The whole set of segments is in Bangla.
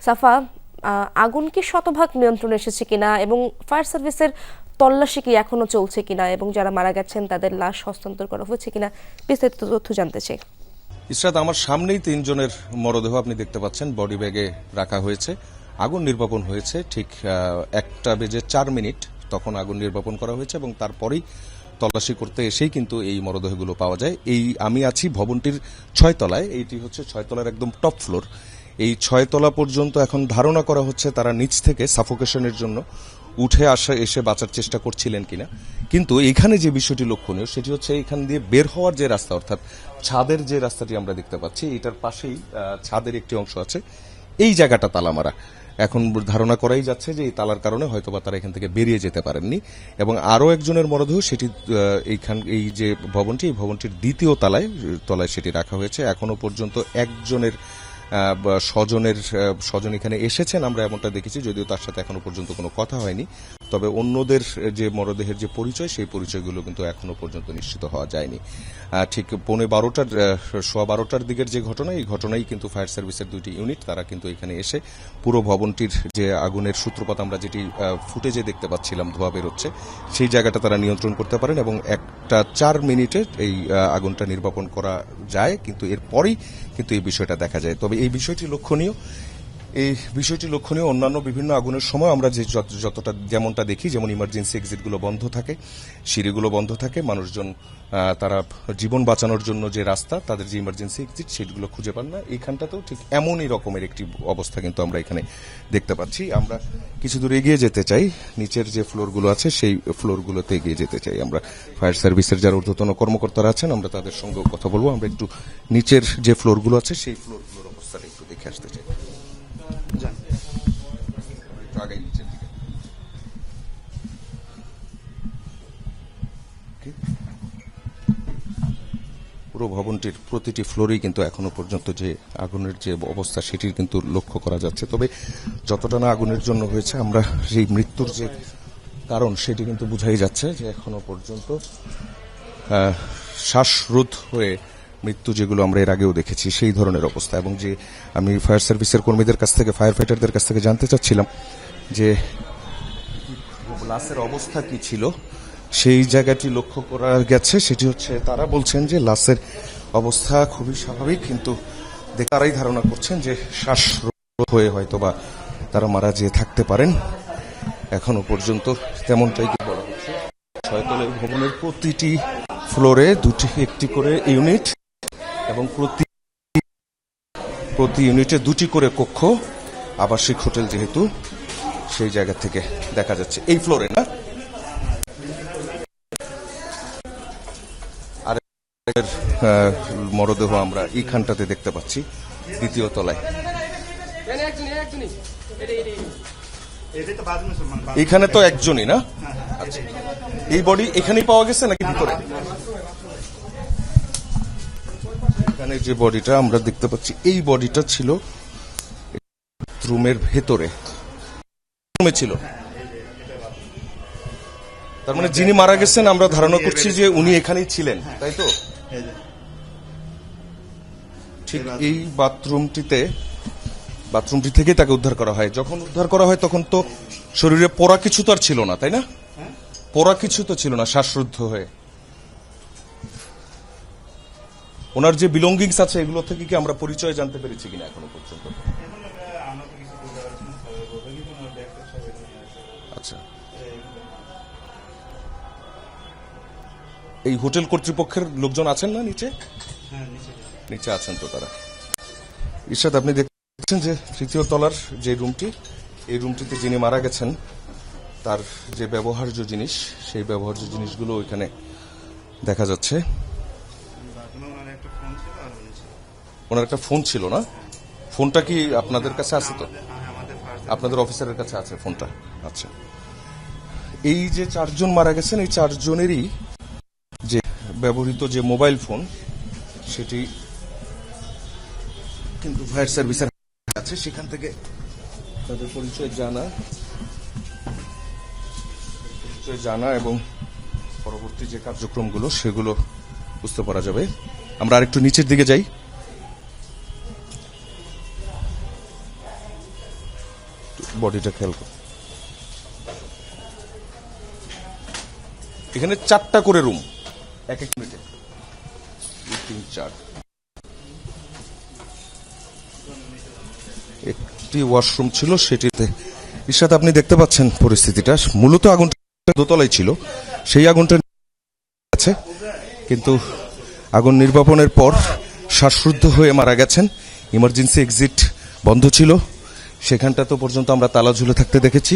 সাফা, আগুন কি শতভাগ নিয়ন্ত্রণে এসেছে কিনা এবং ফায়ার সার্ভিসের তল্লাশি কি এখনো চলছে কিনা এবং যারা মারা গেছেন তাদের লাশ হস্তান্তর করা হয়েছে কিনা বিস্তারিত তথ্য জানতে চাই। ইসরাত, আমার সামনেই ৩ জনের মরদেহ আপনি দেখতে পাচ্ছেন, বডি ব্যাগে রাখা হয়েছে। আগুন নির্বাপন হয়েছে ঠিক 1:04 তখন আগুন নির্বাপন করা হয়েছে এবং তারপরেই তল্লাশি করতে এসেই কিন্তু এই মরদেহগুলো পাওয়া যায়। আমি আছি ভবনটির 6 তলায়, এইটি হচ্ছে 6 তলার একদম টপ ফ্লোর। এই 6 তলা পর্যন্ত এখন ধারণা করা হচ্ছে তারা নিচ থেকে সাফোকেশনের জন্য উঠে এসে বাঁচার চেষ্টা করছিলেন কিনা। কিন্তু এখানে যে বিষয়টি লক্ষণীয় সেটি হচ্ছে এখান দিয়ে বের হওয়ার যে রাস্তা, অর্থাৎ ছাদের যে রাস্তাটি আমরা দেখতে পাচ্ছি, এটার পাশেই ছাদের একটি অংশ আছে, এই জায়গাটা তালা মারা। এখন ধারণা করাই যাচ্ছে যে এই তালার কারণে হয়তোবা তারা এখান থেকে বেরিয়ে যেতে পারেননি। এবং আরও একজনের মরদেহ সেটি এই যে ভবনটি, এই ভবনটির দ্বিতীয় তলায় সেটি রাখা হয়েছে। এখনো পর্যন্ত একজনের স্বজন এখানে এসেছেন আমরা এমনটা দেখেছি, যদিও তার সাথে এখনো পর্যন্ত কোনো কথা হয়নি। তবে অন্যদের যে মরদেহের যে পরিচয়, সেই পরিচয়গুলো কিন্তু এখনো পর্যন্ত নিশ্চিত হওয়া যায়নি। ঠিক 12:15 দিকের যে ঘটনা, এই ঘটনায় কিন্তু ফায়ার সার্ভিসের 2টি ইউনিট তারা কিন্তু এখানে এসে পুরো ভবনটির যে আগুনের সূত্রপাত আমরা যেটি ফুটেজে দেখতে পাচ্ছিলাম ধোঁয়া বেরোচ্ছে, সেই জায়গাটা তারা নিয়ন্ত্রণ করতে পারেন এবং 1:04 এই আগুনটা নির্বাপন করা যায়। কিন্তু এরপরই কিন্তু এই বিষয়টা দেখা যায়। তবে এই বিষয়টি লক্ষণীয় অন্যান্য বিভিন্ন আগুনের সময় আমরা যেমনটা দেখি, যেমন ইমার্জেন্সি এক্সিটগুলো বন্ধ থাকে, সিঁড়িগুলো বন্ধ থাকে, মানুষজন তারা জীবন বাঁচানোর জন্য যে রাস্তা, তাদের যে ইমার্জেন্সি এক্সিট, সেগুলো খুঁজে পান না। এইখানটাতেও ঠিক এমনই রকমের একটি অবস্থা কিন্তু আমরা এখানে দেখতে পাচ্ছি। আমরা কিছু দূর এগিয়ে যেতে চাই, নিচের যে ফ্লোরগুলো আছে সেই ফ্লোরগুলোতে এগিয়ে যেতে চাই। আমরা ফায়ার সার্ভিসের যারা ঊর্ধ্বতন কর্মকর্তারা আছেন আমরা তাদের সঙ্গেও কথা বলবো। আমরা একটু নিচের যে ফ্লোরগুলো আছে সেই ফ্লোরগুলোর অবস্থাটা একটু দেখে আসতে চাই। পুরো ভবনটির প্রতিটি ফ্লোরেই কিন্তু এখনো পর্যন্ত যে আগুনের যে অবস্থা সেটির কিন্তু লক্ষ্য করা যাচ্ছে। তবে যতটা না আগুনের জন্য হয়েছে, আমরা সেই মৃত্যুর যে কারণ সেটি কিন্তু বোঝাই যাচ্ছে যে এখনো পর্যন্ত শ্বাসরোধ হয়ে মৃত্যু, যেগুলো আমরা এর আগেও দেখেছি, সেই ধরনের অবস্থা। এবং যে আমি ফায়ার সার্ভিসের কর্মীদের কাছ থেকে, ফায়ার ফাইটারদের কাছ থেকে জানতে চাচ্ছিলাম যে লাশের অবস্থা কি ছিল, সেই জায়গাটি লক্ষ্য করা গেছে। সেটি হচ্ছে তারা বলছেন যে লাশের অবস্থা খুবই স্বাভাবিক, কিন্তু তারাই ধারণা করছেন যে শ্বাসরোধ হয়ে হয়তোবা তারা মারা যেয়ে থাকতে পারেন। এখনো পর্যন্ত তেমনটাই বলা হচ্ছে। 6 তলের ভবনের প্রতিটি ফ্লোরে একটি করে ইউনিট এবং প্রতি ইউনিটে 2টি করে কক্ষ, আবাসিক হোটেল যেহেতু, সেই জায়গা থেকে দেখা যাচ্ছে। এই ফ্লোরে না, আর মরদেহ আমরা এইখানটাতে দেখতে পাচ্ছি, দ্বিতীয় তলায়। এখানে তো একজনই না? আচ্ছা, এই বডি এখানেই পাওয়া গেছে নাকি ভিতরে? এখানে যে বডিটা আমরা দেখতে পাচ্ছি, এই বডিটা ছিল রুমের ভেতরে, রুমে ছিল। তার মানে যিনি মারা গেছেন আমরা ধারণা করছি যে উনি এখানেই ছিলেন, তাই তো? ঠিক এই বাথরুমটি থেকে তাকে উদ্ধার করা হয়। যখন উদ্ধার করা হয় তখন তো শরীরে পোড়া কিছু তো আর ছিল না, তাই না? পোড়া কিছু তো ছিল না, শ্বাসরুদ্ধ হয়ে। ওনার যে বিলঙ্গিংস আছে এগুলো থেকে কি আমরা পরিচয় জানতে পেরেছি কিনা এখনো পর্যন্ত? আচ্ছা, এই হোটেল কর্তৃপক্ষের লোকজন আছেন না নিচে? নিচে আছেন তো তারা। ইরশাদ, আপনি দেখছেন যে 3য় তলার যে রুমটি, এই রুমটিতে যিনি মারা গেছেন তার যে ব্যবহার্য জিনিস, সেই ব্যবহার্য জিনিসগুলো ওইখানে দেখা যাচ্ছে। ওনার একটা ফোন ছিল না? ফোনটা কি আপনাদের কাছে আছে? তো আপনাদের অফিসারের কাছে আছে ফোনটা? আচ্ছা, এই যে 4 জন মারা গেছেন, এই 4 জনেরই যে ব্যবহৃত যে মোবাইল ফোন, সেটি কিন্তু ফায়ার সার্ভিসের আছে। সেখান থেকে তাদের পরিচয় জানা এবং পরবর্তী যে কার্যক্রমগুলো সেগুলো বুঝতে পারা যাবে। আমরা আরেকটু নিচের দিকে যাই। বডিটা খেয়াল করুন। এখানে 4টা করে রুম, এক এক মিনিটে 2 3 4। একটি ওয়াশরুম ছিল, সেটিতে এর সাথে আপনি দেখতে পাচ্ছেন পরিস্থিতিটা। মূলত আগুনটা দোতলায় ছিল, সেই আগুনটা আছে, কিন্তু আগুন নির্বাপনের পর শ্বাসরুদ্ধ হয়ে মারা গেছেন। ইমার্জেন্সি এক্সিট বন্ধ ছিল, সেখানটা তো পর্যন্ত আমরা তালা ঝুলে থাকতে দেখেছি।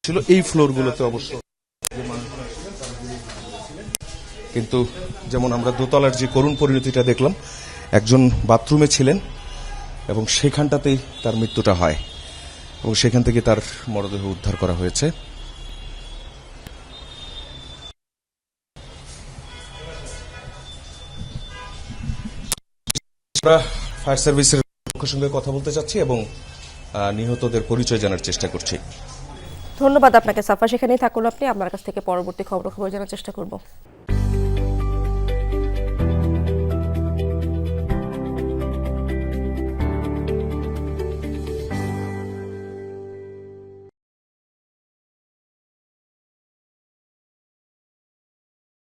ছিল এই ফ্লোরগুলোতে অবশ্য, কিন্তু যেমন আমরা দোতলার যে করুণ পরিণতিটা দেখলাম, একজন বাথরুমে ছিলেন এবং সেখানটাতেই তার মৃত্যুটা হয় এবং সেখান থেকে তার মরদেহ উদ্ধার করা হয়েছে। আমরা ফায়ার সার্ভিসের পক্ষের সঙ্গে কথা বলতে চাচ্ছি এবং নিহতদের পরিচয় জানার চেষ্টা করছি। ধন্যবাদ আপনাকে সাফা, সেখানেই থাকুন আপনি। আপনার কাছ থেকে পরবর্তী খবর জানার চেষ্টা করব।